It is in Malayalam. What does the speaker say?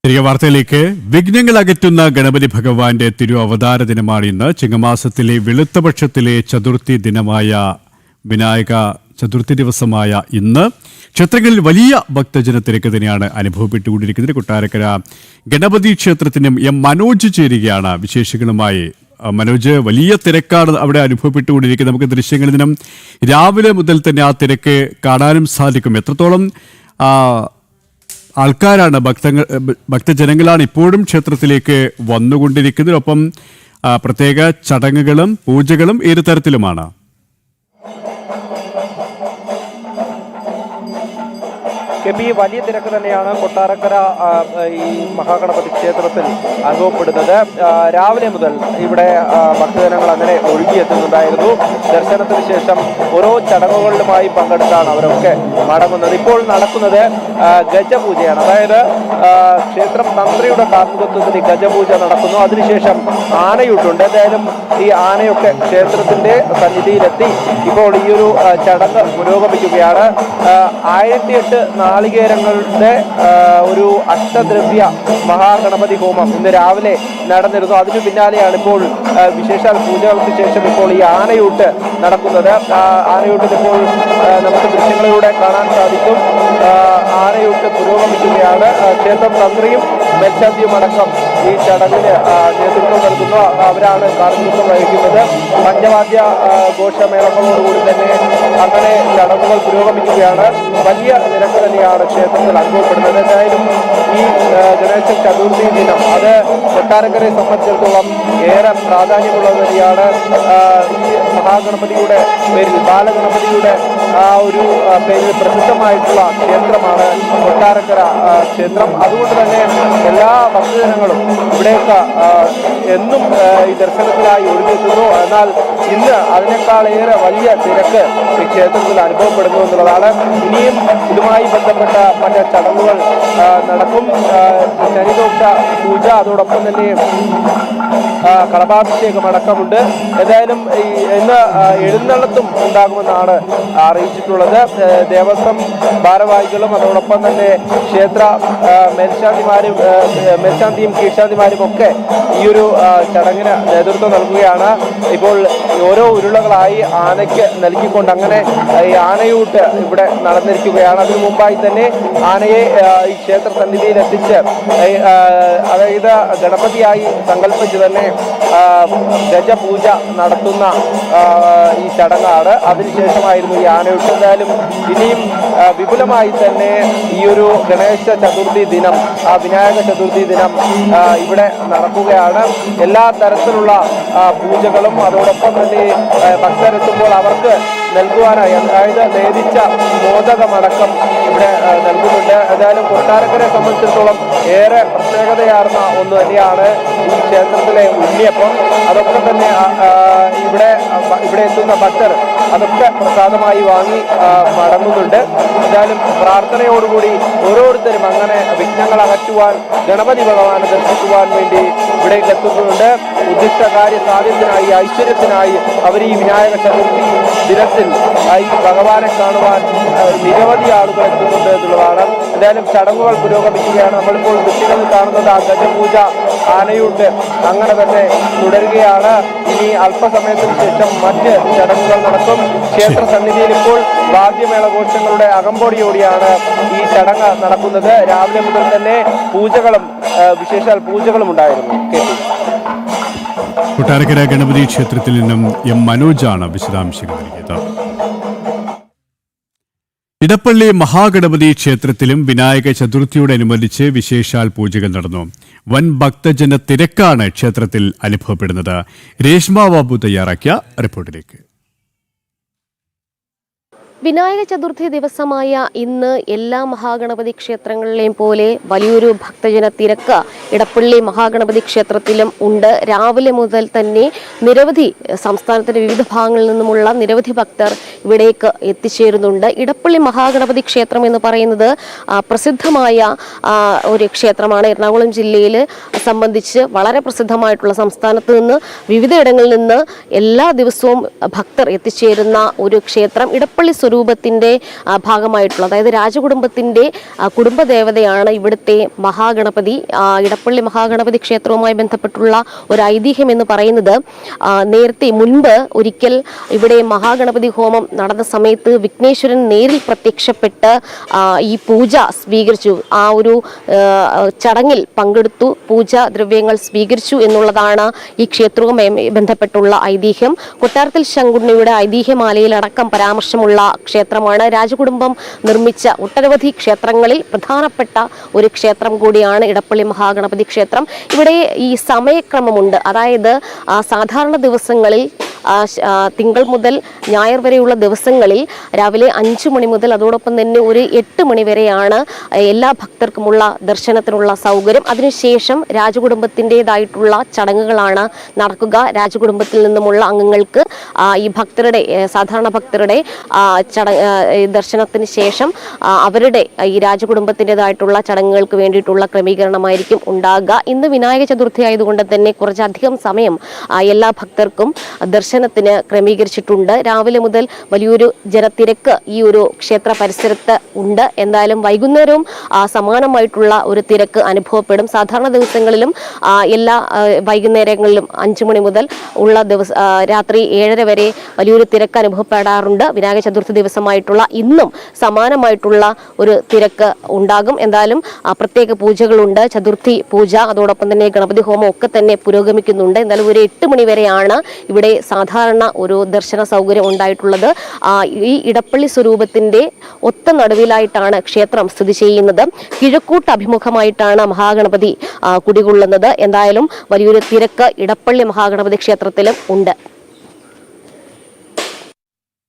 തിരികെ വാർത്തയിലേക്ക്. വിഘ്നങ്ങൾ അകറ്റുന്ന ഗണപതി ഭഗവാന്റെ തിരു അവതാര ദിനമാണ് ഇന്ന്. ചിങ്ങമാസത്തിലെ വെളുത്തപക്ഷത്തിലെ ചതുർത്ഥി ദിനമായ വിനായക ചതുർത്ഥി ദിവസമായ ഇന്ന് ക്ഷേത്രങ്ങളിൽ വലിയ ഭക്തജന തിരക്ക് തന്നെയാണ് അനുഭവപ്പെട്ടുകൊണ്ടിരിക്കുന്നത്. കൊട്ടാരക്കര ഗണപതി ക്ഷേത്രത്തിനും എം മനോജ് ചേരുകയാണ് വിശേഷങ്ങളുമായി. മനോജ്, വലിയ തിരക്കാണ് അവിടെ അനുഭവപ്പെട്ടുകൊണ്ടിരിക്കുന്നത്. നമുക്ക് ദൃശ്യങ്ങളിൽ നിന്നും രാവിലെ മുതൽ തന്നെ ആ തിരക്ക് കാണാനും സാധിക്കും. എത്രത്തോളം ആൾക്കാരാണ്, ഭക്തജനങ്ങളാണ് ഇപ്പോഴും ക്ഷേത്രത്തിലേക്ക് വന്നുകൊണ്ടിരിക്കുന്നത്? ഒപ്പം പ്രത്യേക ചടങ്ങുകളും പൂജകളും ഏത് തരത്തിലുമാണ്? വലിയ തിരക്ക് തന്നെയാണ് കൊട്ടാരക്കര ഈ മഹാഗണപതി ക്ഷേത്രത്തിൽ അനുഭവപ്പെടുന്നത്. രാവിലെ മുതൽ ഇവിടെ ഭക്തജനങ്ങൾ അങ്ങനെ ഒഴുകിയെത്തുന്നുണ്ടായിരുന്നു. ദർശനത്തിന് ശേഷം ഓരോ ചടങ്ങുകളിലുമായി പങ്കെടുത്താണ് അവരൊക്കെ മടങ്ങുന്നത്. ഇപ്പോൾ നടക്കുന്നത് ഗജപൂജയാണ്. അതായത് ക്ഷേത്രം തന്ത്രിയുടെ കാർമ്മികത്വത്തിൽ ഗജപൂജ നടക്കുന്നു. അതിനുശേഷം ആനയൂട്ടുണ്ട്. എന്തായാലും ഈ ആനയൊക്കെ ക്ഷേത്രത്തിന്റെ സന്നിധിയിലെത്തി ഇപ്പോൾ ഈ ഒരു ചടങ്ങ് പുരോഗമിക്കുകയാണ്. 1008 നാളികേരങ്ങളുടെ ഒരു അഷ്ടദ്രവ്യ മഹാഗണപതി ഹോമം ഇന്ന് രാവിലെ നടന്നിരുന്നു. അതിനു പിന്നാലെയാണ് ഇപ്പോൾ വിശേഷാൽ പൂജകൾക്ക് ശേഷം ഇപ്പോൾ ഈ ആനയൂട്ട് നടക്കുന്നത്. ആനയൂട്ടിൽ ഇപ്പോൾ നമുക്ക് ദൃശ്യങ്ങളിലൂടെ കാണാൻ സാധിക്കും. ആനയൂട്ട് പുരോഗമിക്കുകയാണ്. ക്ഷേത്രം തന്ത്രിയും മേൽശാന്തിയും അടക്കം ഈ ചടങ്ങിന് നേതൃത്വം നൽകുന്നു. അവരാണ് കാർമ്മികത്വം വഹിക്കുന്നത്. പഞ്ചവാദ്യ ഘോഷമേളങ്ങളോടുകൂടി തന്നെ അങ്ങനെ ചടങ്ങുകൾ പുരോഗമിക്കുകയാണ്. വലിയ നിരക്ക് തന്നെയാണ് ക്ഷേത്രത്തിൽ അനുഭവപ്പെടുന്നത്. എന്തായാലും ഈ ഗണേശ ചതുർത്ഥി ദിനം അത് കൊട്ടാരക്കരയെ സംബന്ധിച്ചിടത്തോളം ഏറെ പ്രാധാന്യമുള്ളത് തന്നെയാണ്. ഈ മഹാഗണപതിയുടെ പേരിൽ, ബാലഗണപതിയുടെ ഒരു പേരിൽ പ്രസിദ്ധമായിട്ടുള്ള ക്ഷേത്രമാണ് കൊട്ടാരക്കര ക്ഷേത്രം. അതുകൊണ്ട് തന്നെ എല്ലാ ഭക്തജനങ്ങളും ഇവിടേക്ക് എന്നും ഈ ദർശനത്തിനായി ഒഴുകിയെത്തുന്നു. എന്നാൽ ഇന്ന് അതിനേക്കാളേറെ വലിയ തിരക്ക് ഈ ക്ഷേത്രത്തിൽ അനുഭവപ്പെടുന്നു എന്നുള്ളതാണ്. ഇനിയും ഇതുമായി ബന്ധപ്പെട്ട മറ്റ് ചടങ്ങുകൾ നടക്കും. ശനിദോഷ പൂജ, അതോടൊപ്പം തന്നെ കളഭാഭിഷേകം അടക്കമുണ്ട്. എന്തായാലും ഇന്ന് എഴുന്നള്ളത്തും ഉണ്ടാകുമെന്നാണ് അറിയിച്ചിട്ടുള്ളത്. ദേവസ്വം ഭാരവാഹികളും അതോടൊപ്പം തന്നെ ക്ഷേത്ര മേൽശാന്തിയും കീഴ്ശാന്തിമാരും ഒക്കെ ഈ ഒരു ചടങ്ങിന് നേതൃത്വം നൽകുകയാണ്. ഇപ്പോൾ ഓരോ ഉരുളകളായി ആനയ്ക്ക് നൽകിക്കൊണ്ട് അങ്ങനെ ഈ ആനയൂട്ട് ഇവിടെ നടന്നിരിക്കുകയാണ്. അതിനു മുമ്പായി തന്നെ ആനയെ ഈ ക്ഷേത്ര സന്നിധിയിൽ എത്തിച്ച് അതായത് ഗണപതിയായി സങ്കല്പിച്ച് തന്നെ ഗജപൂജ നടത്തുന്ന ഈ ചടങ്ങാണ്. അതിനുശേഷമായിരുന്നു ഈ ആനയൂട്ട്. എന്തായാലും ഇനിയും വിപുലമായി തന്നെ ഈ ഒരു ഗണേശ ചതുർത്ഥി ദിനം, വിനായക ചതുർത്ഥി ദിനം ഇവിടെ നടക്കുകയാണ്. എല്ലാ തരത്തിലുള്ള പൂജകളും അതോടൊപ്പം തന്നെ ഭക്തരെത്തുമ്പോൾ അവർക്ക് നൽകുവാനായി, അതായത് നേദിച്ച മോദകമടക്കം ഇവിടെ നൽകുന്നുണ്ട്. എന്തായാലും കൊട്ടാരക്കരയെ സംബന്ധിച്ചിടത്തോളം ഏറെ പ്രത്യേകതയാർന്ന ഒന്ന് തന്നെയാണ് ഈ ക്ഷേത്രത്തിലെ ഉണ്ണിയപ്പം. അതൊക്കെ തന്നെ ഇവിടെ എത്തുന്ന ഭക്തർ അതൊക്കെ പ്രസാദമായി വാങ്ങി മടങ്ങുന്നുണ്ട്. എന്തായാലും പ്രാർത്ഥനയോടുകൂടി ഓരോരുത്തരും അങ്ങനെ വിഘ്നങ്ങൾ അകറ്റുവാൻ, ഗണപതി ഭഗവാനെ ദർശിക്കുവാൻ വേണ്ടി ഇവിടേക്ക് എത്തുന്നുണ്ട്. ഉദ്ദിഷ്ട കാര്യ സാധ്യത്തിനായി, ഐശ്വര്യത്തിനായി അവർ ഈ വിനായക ചതുർത്ഥി ദിനത്തിൽ ഈ ഭഗവാനെ കാണുവാൻ നിരവധി ആളുകൾ എത്തുന്നുണ്ട് എന്നുള്ളതാണ്. എന്തായാലും ചടങ്ങുകൾ പുരോഗമിക്കുകയാണ്. നമ്മളിപ്പോൾ ദൃശ്യങ്ങളിൽ കാണുന്നത് ആ ഗജപൂജ, ആനയൂട്ട് അങ്ങനെ തന്നെ തുടരുകയാണ്. ഇനി അല്പസമയത്തിന് ശേഷം മറ്റ് ചടങ്ങുകൾ നടക്കും. ക്ഷേത്ര സന്നിധിയിൽ ഇപ്പോൾ വാദ്യമേളഘോഷങ്ങളുടെ അകമ്പോടിയോടെയാണ് ഈ ചടങ്ങ് നടക്കുന്നത്. രാവിലെ മുതൽ തന്നെ പൂജകളും വിശേഷാൽ പൂജകളും ഉണ്ടായിരുന്നു. കൊട്ടാരക്കര ഗണപതി ക്ഷേത്രത്തിൽ നിന്നും എം മനോജാണ് വിശദാംശങ്ങൾ നൽകിയത്. ഇടപ്പള്ളി മഹാഗണപതി ക്ഷേത്രത്തിലും വിനായക ചതുർത്ഥിയോടനുബന്ധിച്ച് വിശേഷാൽ പൂജകൾ നടന്നു. വൻ ഭക്തജന തിരക്കാണ് ക്ഷേത്രത്തിൽ അനുഭവപ്പെടുന്നത്. രേഷ്മ ബാബു തയ്യാറാക്കിയ റിപ്പോർട്ടിലേക്ക്. വിനായക ചതുർത്ഥി ദിവസമായ ഇന്ന് എല്ലാ മഹാഗണപതി ക്ഷേത്രങ്ങളിലെയും പോലെ വലിയൊരു ഭക്തജന തിരക്ക് ഇടപ്പള്ളി മഹാഗണപതി ക്ഷേത്രത്തിലും ഉണ്ട്. രാവിലെ മുതൽ തന്നെ നിരവധി സംസ്ഥാനത്തിന്റെ വിവിധ ഭാഗങ്ങളിൽ നിന്നുമുള്ള നിരവധി ഭക്തർ ഇവിടേക്ക് എത്തിച്ചേരുന്നുണ്ട്. ഇടപ്പള്ളി മഹാഗണപതി ക്ഷേത്രം എന്ന് പറയുന്നത് പ്രസിദ്ധമായ ഒരു ക്ഷേത്രമാണ്. എറണാകുളം ജില്ലയിൽ സംബന്ധിച്ച് വളരെ പ്രസിദ്ധമായിട്ടുള്ള, സംസ്ഥാനത്ത് നിന്ന് വിവിധയിടങ്ങളിൽ നിന്ന് എല്ലാ ദിവസവും ഭക്തർ എത്തിച്ചേരുന്ന ഒരു ക്ഷേത്രം. ഇടപ്പള്ളി സ്വരൂപത്തിന്റെ ഭാഗമായിട്ടുള്ള, അതായത് രാജകുടുംബത്തിന്റെ കുടുംബദേവതയാണ് ഇവിടുത്തെ മഹാഗണപതി. ഇടപ്പള്ളി മഹാഗണപതി ക്ഷേത്രവുമായി ബന്ധപ്പെട്ടുള്ള ഒരു ഐതിഹ്യം എന്ന് പറയുന്നത്, നേരത്തെ മുൻപ് ഒരിക്കൽ ഇവിടെ മഹാഗണപതി ഹോമം നടന്ന സമയത്ത് വിഘ്നേശ്വരൻ നേരിൽ പ്രത്യക്ഷപ്പെട്ട് ഈ പൂജ സ്വീകരിച്ചു. ആ ഒരു ചടങ്ങിൽ പങ്കെടുത്തു, പൂജാ ദ്രവ്യങ്ങൾ സ്വീകരിച്ചു എന്നുള്ളതാണ് ഈ ക്ഷേത്രവുമായി ബന്ധപ്പെട്ടുള്ള ഐതിഹ്യം. കൊട്ടാരത്തിൽ ശങ്കുണ്ണിയുടെ ഐതിഹ്യമാലയിൽ അടക്കം പരാമർശമുള്ള ക്ഷേത്രമാണ്. രാജകുടുംബം നിർമ്മിച്ച ഒട്ടനവധി ക്ഷേത്രങ്ങളിൽ പ്രധാനപ്പെട്ട ഒരു ക്ഷേത്രം കൂടിയാണ് ഇടപ്പള്ളി മഹാഗണപതി ക്ഷേത്രം. ഇവിടെ ഈ സമയക്രമമുണ്ട്. അതായത് സാധാരണ ദിവസങ്ങളിൽ തിങ്കൾ മുതൽ ഞായർ വരെയുള്ള ദിവസങ്ങളിൽ രാവിലെ 5 മണി മുതൽ അതോടൊപ്പം തന്നെ ഒരു 8 മണി വരെയാണ് എല്ലാ ഭക്തർക്കുമുള്ള ദർശനത്തിനുള്ള സൗകര്യം. അതിനുശേഷം രാജകുടുംബത്തിൻ്റെതായിട്ടുള്ള ചടങ്ങുകളാണ് നടക്കുക. രാജകുടുംബത്തിൽ നിന്നുമുള്ള അംഗങ്ങൾക്ക് ഈ ഭക്തരുടെ, സാധാരണ ഭക്തരുടെ ദർശനത്തിന് ശേഷം അവരുടെ ഈ രാജകുടുംബത്തിൻ്റെതായിട്ടുള്ള ചടങ്ങുകൾക്ക് വേണ്ടിയിട്ടുള്ള ക്രമീകരണമായിരിക്കും ഉണ്ടാകുക. ഇന്ന് വിനായക ചതുർത്ഥി ആയതുകൊണ്ട് തന്നെ കുറച്ചധികം സമയം എല്ലാ ഭക്തർക്കും ദർശനത്തിന് ക്രമീകരിച്ചിട്ടുണ്ട്. രാവിലെ മുതൽ വലിയൊരു ജനത്തിരക്ക് ഈ ഒരു ക്ഷേത്ര പരിസരത്ത് ഉണ്ട്. എന്തായാലും വൈകുന്നേരവും സമാനമായിട്ടുള്ള ഒരു തിരക്ക് അനുഭവപ്പെടും. സാധാരണ ദിവസങ്ങളിലും എല്ലാ വൈകുന്നേരങ്ങളിലും 5 മണി മുതൽ ഉള്ള രാത്രി 7:30 വരെ വലിയൊരു തിരക്ക് അനുഭവപ്പെടാറുണ്ട്. വിനായക ചതുർത്ഥി ദിവസമായിട്ടുള്ള ഇന്നും സമാനമായിട്ടുള്ള ഒരു തിരക്ക് ഉണ്ടാകും. എന്തായാലും പ്രത്യേക പൂജകളുണ്ട്, ചതുർത്ഥി പൂജ, അതോടൊപ്പം തന്നെ ഗണപതി ഹോമം ഒക്കെ തന്നെ പുരോഗമിക്കുന്നുണ്ട്. എന്തായാലും ഒരു 8 മണി വരെയാണ് ഇവിടെ സാധാരണ ഒരു ദർശന സൗകര്യം ഉണ്ടായിട്ടുള്ളത്. ഈ ഇടപ്പള്ളി സ്വരൂപത്തിന്റെ ഒത്ത നടുവിലായിട്ടാണ് ക്ഷേത്രം സ്ഥിതി ചെയ്യുന്നത്. കിഴക്കൂട്ട് അഭിമുഖമായിട്ടാണ് മഹാഗണപതി കുടികൊള്ളുന്നത്. എന്തായാലും വലിയൊരു തിരക്ക് ഇടപ്പള്ളി മഹാഗണപതി ക്ഷേത്രത്തിലും ഉണ്ട്.